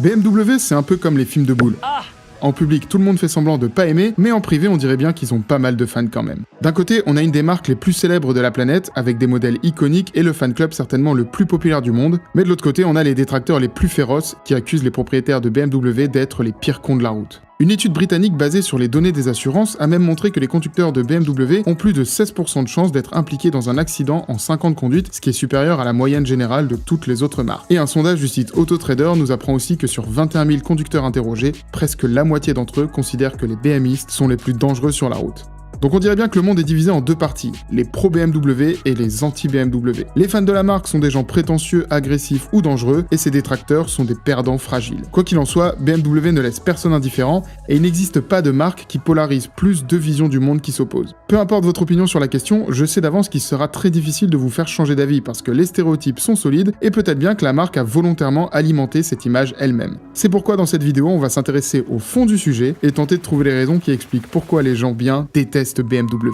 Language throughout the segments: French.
BMW, c'est un peu comme les films de boules. En public, tout le monde fait semblant de pas aimer, mais en privé, on dirait bien qu'ils ont pas mal de fans quand même. D'un côté, on a une des marques les plus célèbres de la planète, avec des modèles iconiques et le fan club certainement le plus populaire du monde, mais de l'autre côté, on a les détracteurs les plus féroces, qui accusent les propriétaires de BMW d'être les pires cons de la route. Une étude britannique basée sur les données des assurances a même montré que les conducteurs de BMW ont plus de 16% de chances d'être impliqués dans un accident en 5 ans de conduite, ce qui est supérieur à la moyenne générale de toutes les autres marques. Et un sondage du site Autotrader nous apprend aussi que sur 21 000 conducteurs interrogés, presque la moitié d'entre eux considèrent que les BMistes sont les plus dangereux sur la route. Donc on dirait bien que le monde est divisé en deux parties, les pro-BMW et les anti-BMW. Les fans de la marque sont des gens prétentieux, agressifs ou dangereux, et ses détracteurs sont des perdants fragiles. Quoi qu'il en soit, BMW ne laisse personne indifférent, et il n'existe pas de marque qui polarise plus deux visions du monde qui s'opposent. Peu importe votre opinion sur la question, je sais d'avance qu'il sera très difficile de vous faire changer d'avis, parce que les stéréotypes sont solides, et peut-être bien que la marque a volontairement alimenté cette image elle-même. C'est pourquoi dans cette vidéo, on va s'intéresser au fond du sujet, et tenter de trouver les raisons qui expliquent pourquoi les gens bien détestent BMW.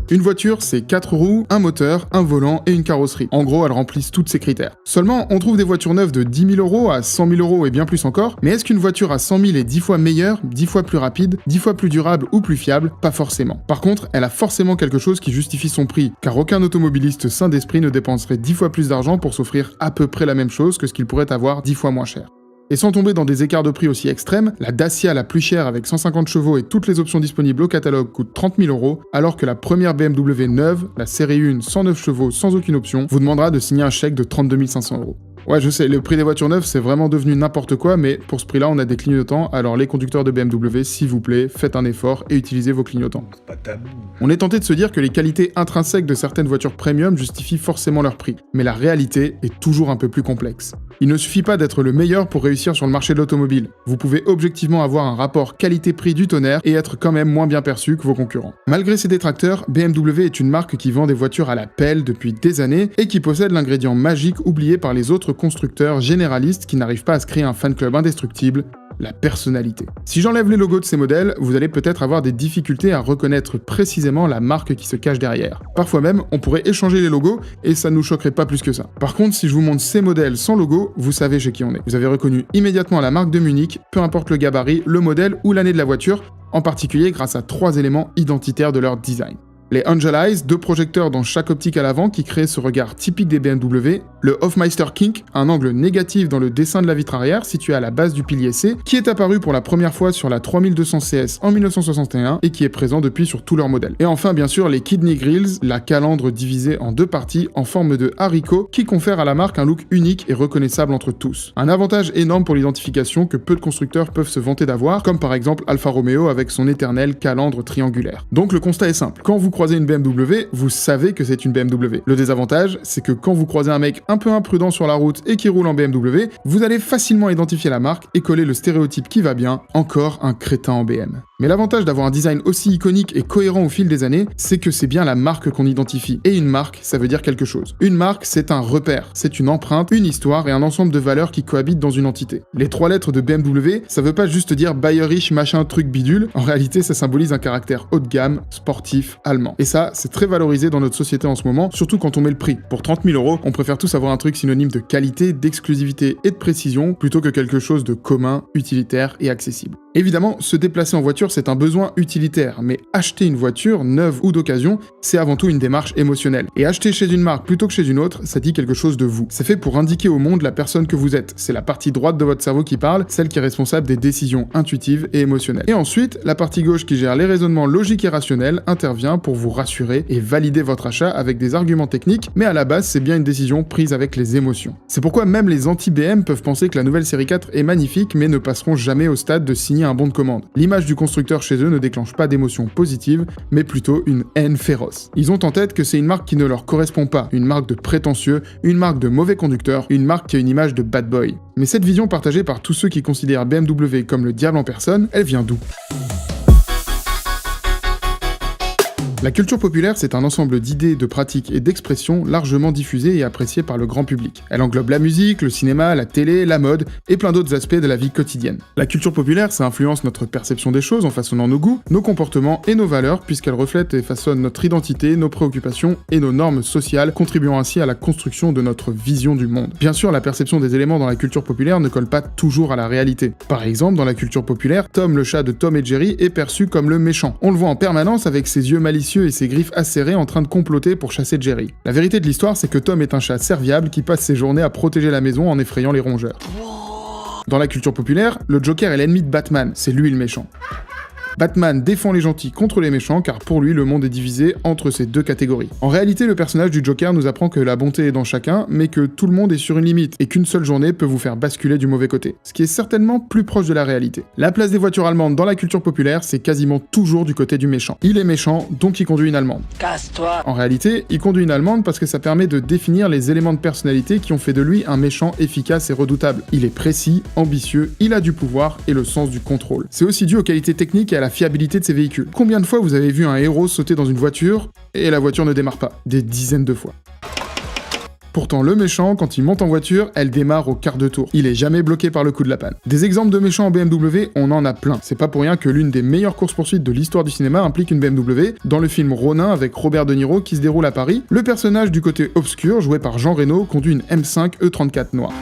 Une voiture, c'est 4 roues, un moteur, un volant et une carrosserie. En gros, elles remplissent tous ces critères. Seulement, on trouve des voitures neuves de 10 000 € à 100 000 € et bien plus encore, mais est-ce qu'une voiture à 100 000 est 10 fois meilleure, 10 fois plus rapide, 10 fois plus durable ou plus fiable? Pas forcément. Par contre, elle a forcément quelque chose qui justifie son prix, car aucun automobiliste sain d'esprit ne dépenserait 10 fois plus d'argent pour s'offrir à peu près la même chose que ce qu'il pourrait avoir 10 fois moins cher. Et sans tomber dans des écarts de prix aussi extrêmes, la Dacia la plus chère avec 150 chevaux et toutes les options disponibles au catalogue coûte 30 000 €, alors que la première BMW neuve, la série 1 109 chevaux sans aucune option, vous demandera de signer un chèque de 32 500 €. Ouais, je sais, le prix des voitures neuves, c'est vraiment devenu n'importe quoi, mais pour ce prix-là, on a des clignotants, alors les conducteurs de BMW, s'il vous plaît, faites un effort et utilisez vos clignotants. C'est pas tabou. On est tenté de se dire que les qualités intrinsèques de certaines voitures premium justifient forcément leur prix, mais la réalité est toujours un peu plus complexe. Il ne suffit pas d'être le meilleur pour réussir sur le marché de l'automobile. Vous pouvez objectivement avoir un rapport qualité-prix du tonnerre et être quand même moins bien perçu que vos concurrents. Malgré ses détracteurs, BMW est une marque qui vend des voitures à la pelle depuis des années et qui possède l'ingrédient magique oublié par les autres constructeurs généralistes qui n'arrivent pas à se créer un fan club indestructible, la personnalité. Si j'enlève les logos de ces modèles, vous allez peut-être avoir des difficultés à reconnaître précisément la marque qui se cache derrière. Parfois même, on pourrait échanger les logos et ça ne nous choquerait pas plus que ça. Par contre, si je vous montre ces modèles sans logo, vous savez chez qui on est. Vous avez reconnu immédiatement la marque de Munich, peu importe le gabarit, le modèle ou l'année de la voiture, en particulier grâce à 3 éléments identitaires de leur design. Les Angel Eyes, 2 projecteurs dans chaque optique à l'avant qui créent ce regard typique des BMW, le Hofmeister Kink, un angle négatif dans le dessin de la vitre arrière situé à la base du pilier C, qui est apparu pour la première fois sur la 3200 CS en 1961 et qui est présent depuis sur tous leurs modèles. Et enfin bien sûr les Kidney Grills, la calandre divisée en 2 parties en forme de haricot qui confère à la marque un look unique et reconnaissable entre tous. Un avantage énorme pour l'identification que peu de constructeurs peuvent se vanter d'avoir, comme par exemple Alfa Romeo avec son éternel calandre triangulaire. Donc le constat est simple, quand vous croisez une BMW, vous savez que c'est une BMW. Le désavantage, c'est que quand vous croisez un mec un peu imprudent sur la route et qui roule en BMW, vous allez facilement identifier la marque et coller le stéréotype qui va bien, encore un crétin en BM. Mais l'avantage d'avoir un design aussi iconique et cohérent au fil des années, c'est que c'est bien la marque qu'on identifie. Et une marque, ça veut dire quelque chose. Une marque, c'est un repère, c'est une empreinte, une histoire et un ensemble de valeurs qui cohabitent dans une entité. Les 3 lettres de BMW, ça veut pas juste dire bayerisch machin truc bidule, en réalité ça symbolise un caractère haut de gamme, sportif, allemand. Et ça, c'est très valorisé dans notre société en ce moment, surtout quand on met le prix. Pour 30 000 €, on préfère tous avoir un truc synonyme de qualité, d'exclusivité et de précision, plutôt que quelque chose de commun, utilitaire et accessible. Évidemment, se déplacer en voiture, c'est un besoin utilitaire, mais acheter une voiture, neuve ou d'occasion, c'est avant tout une démarche émotionnelle. Et acheter chez une marque plutôt que chez une autre, ça dit quelque chose de vous. C'est fait pour indiquer au monde la personne que vous êtes. C'est la partie droite de votre cerveau qui parle, celle qui est responsable des décisions intuitives et émotionnelles. Et ensuite, la partie gauche qui gère les raisonnements logiques et rationnels intervient pour vous rassurer et valider votre achat avec des arguments techniques, mais à la base, c'est bien une décision prise avec les émotions. C'est pourquoi même les anti-BM peuvent penser que la nouvelle série 4 est magnifique, mais ne passeront jamais au stade de signer un bon de commande. L'image du constructeur chez eux ne déclenche pas d'émotions positives, mais plutôt une haine féroce. Ils ont en tête que c'est une marque qui ne leur correspond pas, une marque de prétentieux, une marque de mauvais conducteur, une marque qui a une image de bad boy. Mais cette vision partagée par tous ceux qui considèrent BMW comme le diable en personne, elle vient d'où ? La culture populaire, c'est un ensemble d'idées, de pratiques et d'expressions largement diffusées et appréciées par le grand public. Elle englobe la musique, le cinéma, la télé, la mode et plein d'autres aspects de la vie quotidienne. La culture populaire, ça influence notre perception des choses en façonnant nos goûts, nos comportements et nos valeurs, puisqu'elle reflète et façonne notre identité, nos préoccupations et nos normes sociales, contribuant ainsi à la construction de notre vision du monde. Bien sûr, la perception des éléments dans la culture populaire ne colle pas toujours à la réalité. Par exemple, dans la culture populaire, Tom, le chat de Tom et Jerry, est perçu comme le méchant. On le voit en permanence avec ses yeux malicieux et ses griffes acérées en train de comploter pour chasser Jerry. La vérité de l'histoire, c'est que Tom est un chat serviable qui passe ses journées à protéger la maison en effrayant les rongeurs. Dans la culture populaire, le Joker est l'ennemi de Batman, c'est lui le méchant. Batman défend les gentils contre les méchants car pour lui le monde est divisé entre ces deux catégories. En réalité, le personnage du Joker nous apprend que la bonté est dans chacun, mais que tout le monde est sur une limite et qu'une seule journée peut vous faire basculer du mauvais côté. Ce qui est certainement plus proche de la réalité. La place des voitures allemandes dans la culture populaire, c'est quasiment toujours du côté du méchant. Il est méchant, donc il conduit une allemande. Casse-toi! En réalité, il conduit une allemande parce que ça permet de définir les éléments de personnalité qui ont fait de lui un méchant efficace et redoutable. Il est précis, ambitieux, il a du pouvoir et le sens du contrôle. C'est aussi dû aux qualités techniques et à la fiabilité de ses véhicules. Combien de fois vous avez vu un héros sauter dans une voiture et la voiture ne démarre pas? Des dizaines de fois. Pourtant, le méchant, quand il monte en voiture, elle démarre au quart de tour. Il est jamais bloqué par le coup de la panne. Des exemples de méchants en BMW, on en a plein. C'est pas pour rien que l'une des meilleures courses-poursuites de l'histoire du cinéma implique une BMW. Dans le film Ronin avec Robert De Niro qui se déroule à Paris, le personnage du côté obscur, joué par Jean Reno, conduit une M5 E34 noire.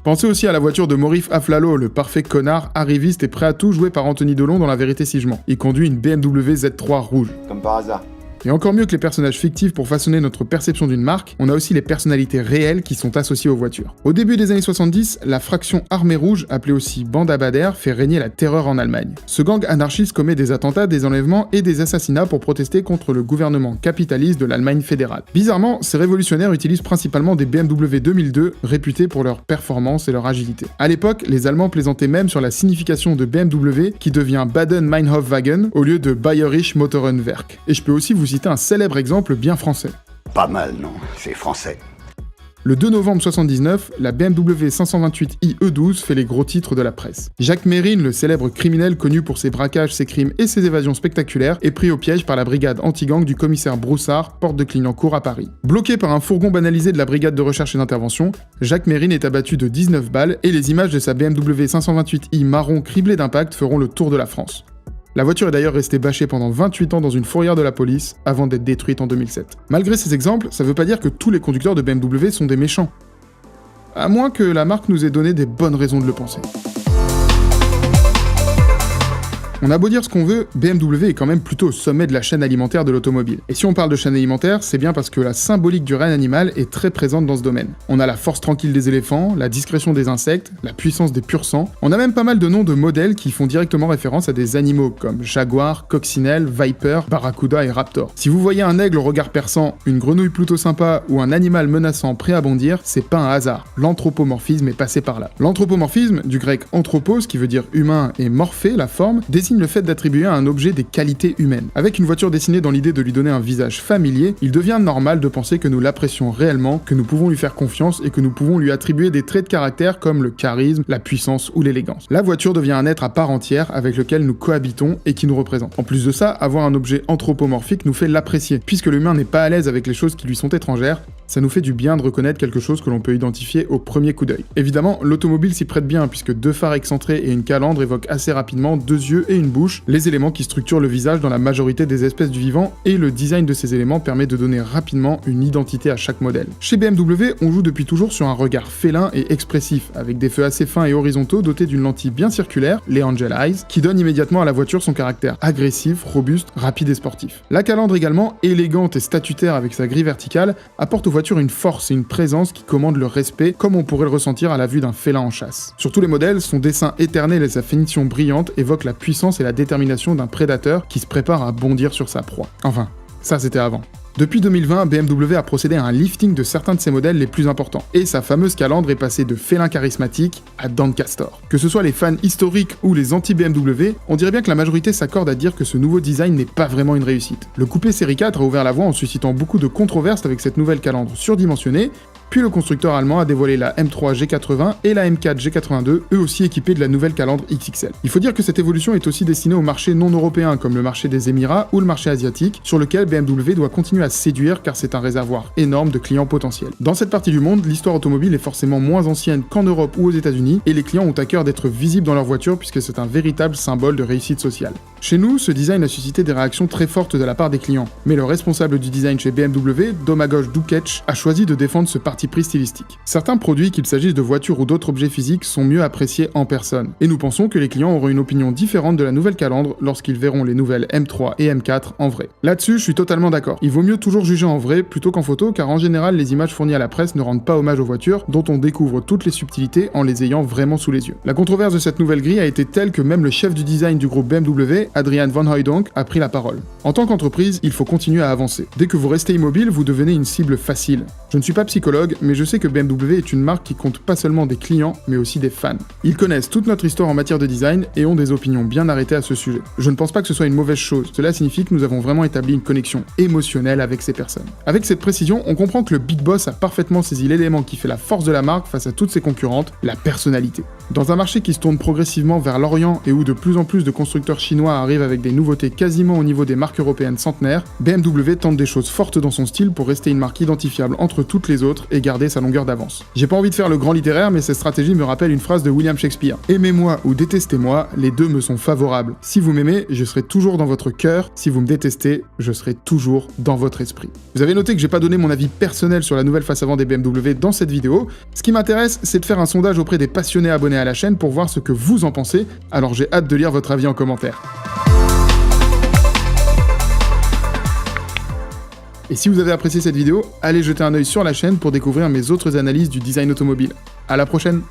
Pensez aussi à la voiture de Morif Aflalo, le parfait connard, arriviste et prêt à tout, joué par Anthony Delon dans La Vérité si je mens. Il conduit une BMW Z3 rouge. Comme par hasard. Et encore mieux que les personnages fictifs pour façonner notre perception d'une marque, on a aussi les personnalités réelles qui sont associées aux voitures. Au début des années 70, la fraction Armée Rouge, appelée aussi Bande Abadère, fait régner la terreur en Allemagne. Ce gang anarchiste commet des attentats, des enlèvements et des assassinats pour protester contre le gouvernement capitaliste de l'Allemagne fédérale. Bizarrement, ces révolutionnaires utilisent principalement des BMW 2002, réputés pour leur performance et leur agilité. À l'époque, les Allemands plaisantaient même sur la signification de BMW qui devient Baden-Meinhofwagen au lieu de Bayerische Motorenwerk. Et je peux aussi vous citer un célèbre exemple bien français. Pas mal, non? C'est français. Le 2 novembre 1979, la BMW 528i E12 fait les gros titres de la presse. Jacques Mérine, le célèbre criminel connu pour ses braquages, ses crimes et ses évasions spectaculaires, est pris au piège par la brigade anti-gang du commissaire Broussard, porte de Clignancourt à Paris. Bloqué par un fourgon banalisé de la brigade de recherche et d'intervention, Jacques Mérine est abattu de 19 balles et les images de sa BMW 528i marron criblée d'impact feront le tour de la France. La voiture est d'ailleurs restée bâchée pendant 28 ans dans une fourrière de la police, avant d'être détruite en 2007. Malgré ces exemples, ça veut pas dire que tous les conducteurs de BMW sont des méchants. À moins que la marque nous ait donné des bonnes raisons de le penser. On a beau dire ce qu'on veut, BMW est quand même plutôt au sommet de la chaîne alimentaire de l'automobile. Et si on parle de chaîne alimentaire, c'est bien parce que la symbolique du règne animal est très présente dans ce domaine. On a la force tranquille des éléphants, la discrétion des insectes, la puissance des pur sang. On a même pas mal de noms de modèles qui font directement référence à des animaux comme jaguar, coccinelle, viper, barracuda et raptor. Si vous voyez un aigle au regard perçant, une grenouille plutôt sympa ou un animal menaçant prêt à bondir, c'est pas un hasard. L'anthropomorphisme est passé par là. L'anthropomorphisme, du grec anthropos qui veut dire humain et morphé, la forme, désigne le fait d'attribuer à un objet des qualités humaines. Avec une voiture dessinée dans l'idée de lui donner un visage familier, il devient normal de penser que nous l'apprécions réellement, que nous pouvons lui faire confiance et que nous pouvons lui attribuer des traits de caractère comme le charisme, la puissance ou l'élégance. La voiture devient un être à part entière avec lequel nous cohabitons et qui nous représente. En plus de ça, avoir un objet anthropomorphique nous fait l'apprécier. Puisque l'humain n'est pas à l'aise avec les choses qui lui sont étrangères, ça nous fait du bien de reconnaître quelque chose que l'on peut identifier au premier coup d'œil. Évidemment, l'automobile s'y prête bien puisque deux phares excentrés et une calandre évoquent assez rapidement deux yeux et une bouche, les éléments qui structurent le visage dans la majorité des espèces du vivant, et le design de ces éléments permet de donner rapidement une identité à chaque modèle. Chez BMW, on joue depuis toujours sur un regard félin et expressif, avec des feux assez fins et horizontaux dotés d'une lentille bien circulaire, les Angel Eyes, qui donne immédiatement à la voiture son caractère agressif, robuste, rapide et sportif. La calandre également, élégante et statutaire avec sa grille verticale, apporte aux voitures une force et une présence qui commandent le respect, comme on pourrait le ressentir à la vue d'un félin en chasse. Sur tous les modèles, son dessin éternel et sa finition brillante évoquent la puissance et la détermination d'un prédateur qui se prépare à bondir sur sa proie. Enfin, ça c'était avant. Depuis 2020, BMW a procédé à un lifting de certains de ses modèles les plus importants, et sa fameuse calandre est passée de félin charismatique à Doncaster. Que ce soit les fans historiques ou les anti-BMW, on dirait bien que la majorité s'accorde à dire que ce nouveau design n'est pas vraiment une réussite. Le coupé série 4 a ouvert la voie en suscitant beaucoup de controverses avec cette nouvelle calandre surdimensionnée, Puis le constructeur allemand a dévoilé la M3 G80 et la M4 G82, eux aussi équipés de la nouvelle calandre XXL. Il faut dire que cette évolution est aussi destinée aux marchés non européens comme le marché des Émirats ou le marché asiatique, sur lequel BMW doit continuer à séduire car c'est un réservoir énorme de clients potentiels. Dans cette partie du monde, l'histoire automobile est forcément moins ancienne qu'en Europe ou aux États-Unis et les clients ont à cœur d'être visibles dans leur voiture puisque c'est un véritable symbole de réussite sociale. Chez nous, ce design a suscité des réactions très fortes de la part des clients, mais le responsable du design chez BMW, Domagoj Dukic, a choisi de défendre ce parti pris stylistique. Certains produits, qu'il s'agisse de voitures ou d'autres objets physiques, sont mieux appréciés en personne, et nous pensons que les clients auront une opinion différente de la nouvelle calandre lorsqu'ils verront les nouvelles M3 et M4 en vrai. Là-dessus, je suis totalement d'accord. Il vaut mieux toujours juger en vrai plutôt qu'en photo, car en général, les images fournies à la presse ne rendent pas hommage aux voitures, dont on découvre toutes les subtilités en les ayant vraiment sous les yeux. La controverse de cette nouvelle grille a été telle que même le chef du design du groupe BMW, Adrian Van Hooydonk, a pris la parole. En tant qu'entreprise, il faut continuer à avancer. Dès que vous restez immobile, vous devenez une cible facile. Je ne suis pas psychologue, mais je sais que BMW est une marque qui compte pas seulement des clients, mais aussi des fans. Ils connaissent toute notre histoire en matière de design et ont des opinions bien arrêtées à ce sujet. Je ne pense pas que ce soit une mauvaise chose, cela signifie que nous avons vraiment établi une connexion émotionnelle avec ces personnes. Avec cette précision, on comprend que le Big Boss a parfaitement saisi l'élément qui fait la force de la marque face à toutes ses concurrentes, la personnalité. Dans un marché qui se tourne progressivement vers l'Orient et où de plus en plus de constructeurs chinois arrivent avec des nouveautés quasiment au niveau des marques européennes centenaires, BMW tente des choses fortes dans son style pour rester une marque identifiable entre toutes les autres et garder sa longueur d'avance. J'ai pas envie de faire le grand littéraire, mais cette stratégie me rappelle une phrase de William Shakespeare. Aimez-moi ou détestez-moi, les deux me sont favorables. Si vous m'aimez, je serai toujours dans votre cœur. Si vous me détestez, je serai toujours dans votre esprit. Vous avez noté que j'ai pas donné mon avis personnel sur la nouvelle face avant des BMW dans cette vidéo. Ce qui m'intéresse, c'est de faire un sondage auprès des passionnés abonnés à la chaîne pour voir ce que vous en pensez. Alors j'ai hâte de lire votre avis en commentaire. Et si vous avez apprécié cette vidéo, allez jeter un œil sur la chaîne pour découvrir mes autres analyses du design automobile. À la prochaine!